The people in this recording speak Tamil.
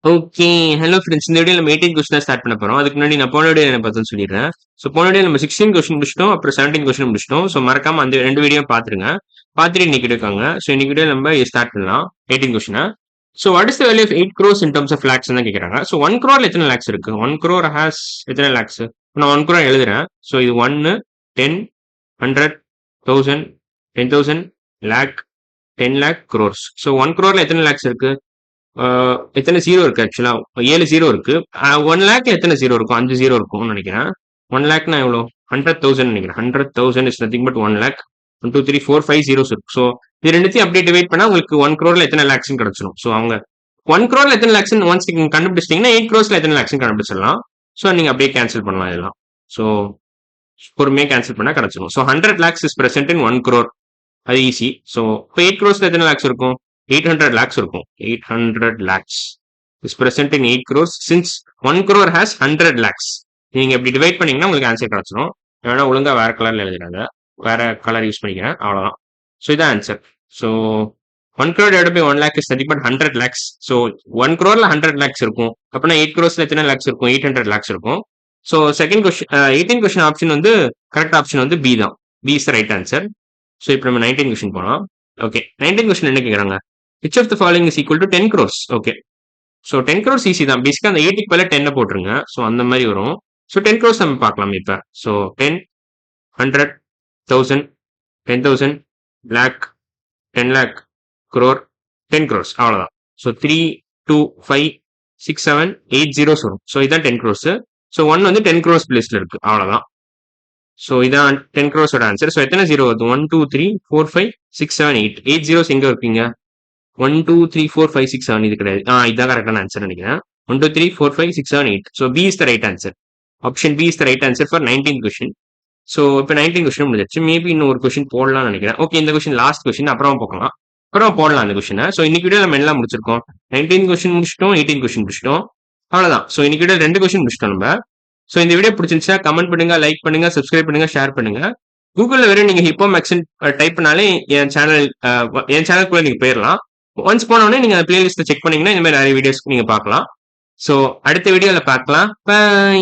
ஓகே. Hello friends. இந்த வீடியோல நம்ம 18 கொஸ்டினா ஸ்டார்ட் பண்ண போறோம். அதுக்கு முன்னாடி நான் போன வீடியோ என்ன பார்த்தேன்னு சொல்லிடுறேன். ஸோ போன வீடியோ நம்ம 16 கொஸ்டின் முடிச்சிட்டோம். அப்புறம் 17 கொஸ்டின் முடிச்சிட்டோம். ஸோ மறக்காம அந்த 2 வீடியோ பார்த்துருங்க. பார்த்துட்டு இன்னைக்கு எடுக்காங்க. ஸோ இன்னைக்கு வீடியோ நம்ம ஸ்டார்ட் பண்ணலாம். 18 கொஸ்டினா. So what is the value of 8 crores in terms of lakhs தான் கேட்குறாங்க. ஸோ 1 crore எத்தனை லேக்ஸ் இருக்கு? 1 crore ஹேஸ் எத்தனை லேக்ஸ்? நான் 1 crore எழுதுறேன். ஸோ இது 1, 10, 100, 1000, 10,000, lakh, 10 lakh, crores. So 1 crore எத்தனை லேக்ஸ் இருக்கு? எத்தனை ஜீரோ இருக்கு ஆக்சுவலா? 7 ஜீரோ இருக்கு. 1 லேக்ல எத்தனை ஜீரோ இருக்கும்? 5 ஜீரோ இருக்கும்னு நினைக்கிறேன். 1 லேக்னா எவ்வளோ? 100,000 நினைக்கிறேன். 100,000 is nothing but 1 lakh. 1 2 3 4 5 zeros இருக்கு. ஸோ இது ரெண்டுத்தையும் அப்படியே டிவைட் பண்ணா உங்களுக்கு 1 crore எத்தனை லேக்ஸ்னு கிடைச்சிடும். ஸோ அவங்க 1 crore எத்தனை லேக்ஸ் ஒன்ஸ் நீங்க கண்டுபிடிச்சிட்டீங்கன்னா 8 crores எத்தனை லேக்ஸ் கண்டுபிடிச்சிடலாம். ஸோ நீங்க அப்படியே கேன்சல் பண்ணலாம் இதெல்லாம். ஸோ பொறுமையாக கேன்சல் பண்ணா கிடைச்சிடும். So 100 lakhs is present in 1 crore. அது ஈஸி. ஸோ இப்போ 8 crores எத்தனை லேக்ஸ் இருக்கும்? 800 lakhs இருக்கும். 800 lakhs is present in 8 crores since 1 crore has 100 lakhs. நீங்க இப்படி டிவைட் பண்ணீங்கன்னா உங்களுக்கு ஆன்சர் கிடைச்சிடும். வேணா ஒழுங்கா வேற கலர்ல எழுதுறாங்க. வேற கலர் யூஸ் பண்ணிக்கிறேன். அவ்வளவுதான். ஸோ இதான் answer. So 1 crore divided by 1 lakh is nothing but 100 lakhs. So 1 crore 100 lakhs இருக்கும். அப்படின்னா 8 crores எத்தனை லேக்ஸ் இருக்கும்? 800 lakhs இருக்கும். So second question 18 question option வந்து கரெக்ட் ஆப்ஷன் வந்து பி தான். B is the right answer. So இப்போ நம்ம 19 கொஸ்டின் போனோம். ஓகே 19 கொஸ்டின் என்ன கேட்குறாங்க? Which of the following is equal to 10 crores? Okay so 10 crores easy தான். பேசிக்காக அந்த 80க்கு பதிலாக 10 போட்டுருங்க. ஸோ அந்த மாதிரி வரும். ஸோ 10 crores நம்ம பார்க்கலாம் இப்போ. So 10, 100, 1000, 10,000, lakh, 10 lakh, crore, 10 crores அவ்வளோதான். ஸோ 3, 2, 5, 6, 7, 8 zeros வரும். ஸோ இதான் 10 crores. ஸோ 1 வந்து 10 crores பிளேஸ்ல இருக்கு. அவ்வளோதான். ஸோ இதான் 10 crores ஆன்சர். ஸோ எத்தனை ஜீரோ வருது? 1 2 3 4 5 6 7 8 8 zeros எங்க இருப்பீங்க? 1 2 3 4 5 6 7 இது கிடையாது. இதுதான் கரெக்டான ஆன்சர் நினைக்கிறேன். 1 2 3 4 5 6 7 8. So B is the right answer. Option B is the right answer for 19 question. So இப்போ 19 கொஸ்டின் முடிஞ்சிச்சு. மேபி இன்னும் ஒரு கொஸ்டின் போடலாம்னு நினைக்கிறேன். ஓகே இந்த கொஸ்டின் லாஸ்ட் கொஸ்டின் அப்புறம் போகலாம். அப்புறம் போடலாம் அந்த கொஸ்டினை. ஸோ இன்னைக்கு வீடியோ நம்ம எல்லாம் முடிச்சிருக்கோம். 19 கொஸ்டின் முடிச்சிட்டோம், 18 கொஸ்டின் முடிச்சிட்டோம். அவ்வளோதான். ஸோ இன்னைக்கு வீடியோ 2 கொஸ்டின் முடிச்சிட்டோம் நம்ம. ஸோ இந்த வீடியோ பிடிச்சிருந்துச்சா கமெண்ட் பண்ணுங்க, லைக் பண்ணுங்க, சப்ஸ்கிரைப் பண்ணுங்க, ஷேர் பண்ணுங்க. கூகுள்ல வெறும் நீங்க ஹிப்போ மேக்ஸன் டைப் பண்ணாலே என் சேனலுக்குள்ள நீங்க போயிடலாம். ஒன்ஸ் போனோடனே நீங்க பிளேலிஸ்ட் செக் பண்ணீங்கன்னா இந்த மாதிரி நிறைய வீடியோஸ் நீங்க பார்க்கலாம். ஸோ அடுத்த வீடியோல பார்க்கலாம். பை.